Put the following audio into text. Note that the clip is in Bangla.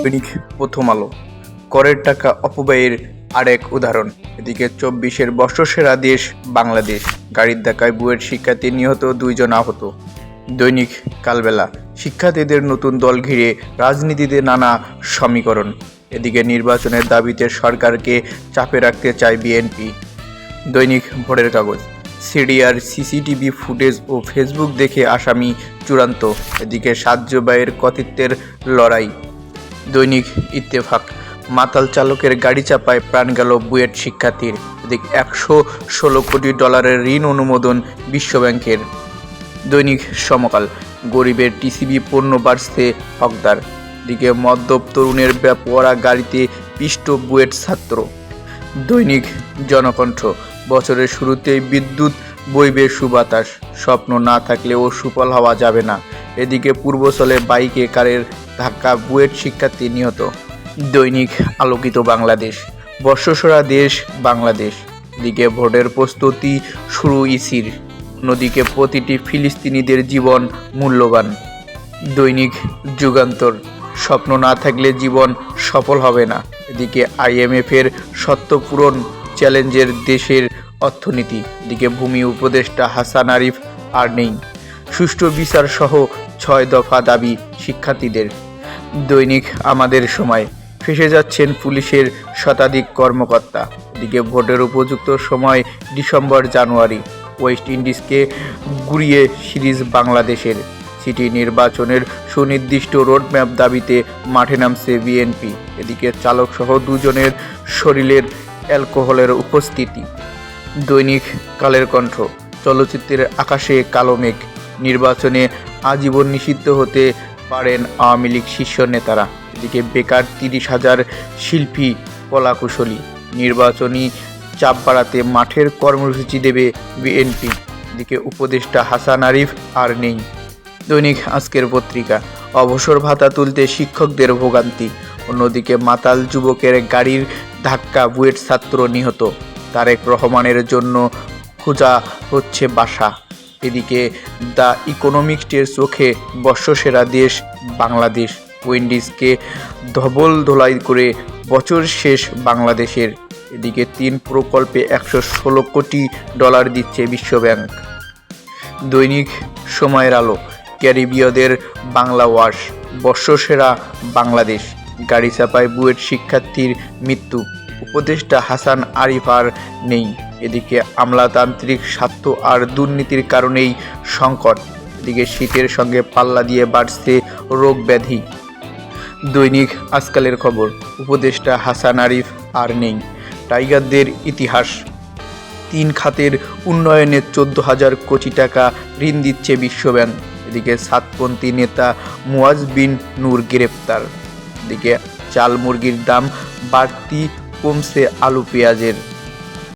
দৈনিক প্রথম আলো। করের টাকা অপব্যয়ের আরেক উদাহরণ। এদিকে 24-এর বর্ষসেরা দেশ বাংলাদেশ, গাড়ির ধাক্কায় বুয়েট শিক্ষার্থী নিহত, 2 জন আহত। দৈনিক কালবেলা। শিক্ষার্থীদের নতুন দল ঘিরে রাজনীতিতে নানা সমীকরণ। এদিকে নির্বাচনের দাবিতে সরকারকে চাপে রাখতে চায় বিএনপি। দৈনিক ভোরের কাগজ। সিডিআর, সিসিটিভি ফুটেজ ও ফেসবুক দেখে আসামি চূড়ান্ত। এদিকে সাহায্যবায়ের কর্তৃত্বের লড়াই। দৈনিক ইত্তেফাক। মাতাল চালকের গাড়ি চাপায় প্রাণ গেল বুয়েট শিক্ষার্থীর। এদিকে $116 কোটি ঋণ অনুমোদন বিশ্বব্যাংকের। দৈনিক সমকাল। গরিবের টিসিবি পণ্য বাড়ছে হকদার। এদিকে মদ্যপ তরুণের বেপরোয়া গাড়িতে পিষ্ট বুয়েট ছাত্র। দৈনিক জনকণ্ঠ। বছরের শুরুতেই বিদ্যুৎ বইবে সুবাতাস, স্বপ্ন না থাকলেও সুফল হওয়া যাবে না। এদিকে পূর্বচলে বাইকে কারের ধাক্কা, বুয়েট শিক্ষার্থী নিহত। দৈনিক আলোকিত বাংলাদেশ। বর্ষসেরা দেশ বাংলাদেশ। এদিকে ভোটের প্রস্তুতি শুরু ইসির। অন্যদিকে প্রতিটি ফিলিস্তিনিদের জীবন মূল্যবান। দৈনিক যুগান্তর। স্বপ্ন না থাকলে জীবন সফল হবে না। এদিকে IMF-এর সত্য পূরণ চ্যালেঞ্জের দেশের অর্থনীতি। এদিকে ভূমি উপদেষ্টা হাসান আরিফ আর নেই। সুষ্ঠু বিচার সহ 6 দফা দাবি শিক্ষার্থীদের। দৈনিক আমাদের সময়। ফেঁসে যাচ্ছেন পুলিশের শতাধিক কর্মকর্তা। এদিকে ভোটের উপযুক্ত সময় ডিসেম্বর জানুয়ারি। ওয়েস্ট ইন্ডিজকে গুড়িয়ে সিরিজ বাংলাদেশের। সিটি নির্বাচনের সুনির্দিষ্ট রোডম্যাপ দাবিতে মাঠে নামছে বিএনপি। এদিকে চালকসহ 2 জনের শরীরের অ্যালকোহলের উপস্থিতি। দৈনিক কালের কণ্ঠ। চলচ্চিত্রের আকাশে কালো মেঘ। নির্বাচনে আজীবন নিষিদ্ধ হতে পারেন আওয়ামী লীগ শীর্ষ নেতারা। এদিকে বেকার 30,000 শিল্পী কলাকুশলী। নির্বাচনী চাপ বাড়াতে মাঠের কর্মসূচি দেবে বিএনপি। এদিকে উপদেষ্টা হাসান আরিফ আর নেই। দৈনিক আজকের পত্রিকা। অবসর ভাতা তুলতে শিক্ষকদের ভোগান্তি। অন্যদিকে মাতাল যুবকের গাড়ির ধাক্কা, বুয়েট ছাত্র নিহত। তারেক রহমানের জন্য খোঁজা হচ্ছে বাসা। এদিকে দ্য ইকোনমিস্টের চোখে বর্ষসেরা দেশ বাংলাদেশ, উইন্ডিজকে ধবল ধোলাই করে বছর শেষ বাংলাদেশের। এদিকে 3 প্রকল্পে $116 কোটি দিচ্ছে বিশ্বব্যাংক। দৈনিক সময়ের আলো। ক্যারিবীয়দের বাংলা ওয়াশ। বর্ষসেরা বাংলাদেশ, গাড়ি চাপায় বুয়েট শিক্ষার্থীর মৃত্যু। উপদেষ্টা হাসান আরিফ আর নেই। এদিকে আমলাতান্ত্রিক স্বার্থ আর দুর্নীতির কারণেই সংকট। এদিকে শীতের সঙ্গে পাল্লা দিয়ে বাড়ছে রোগ ব্যাধি। দৈনিক আজকালের খবর। উপদেষ্টা হাসান আরিফ আর নেই। টাইগারদের ইতিহাস। 3 খাতের উন্নয়নে 14,000 কোটি টাকা ঋণ দিচ্ছে বিশ্বব্যাংক। এদিকে সাতপন্থী নেতা মুয়াজ বিন নূর গ্রেপ্তার। এদিকে চাল মুরগির দাম বাড়তি, কমছে আলু পেঁয়াজের।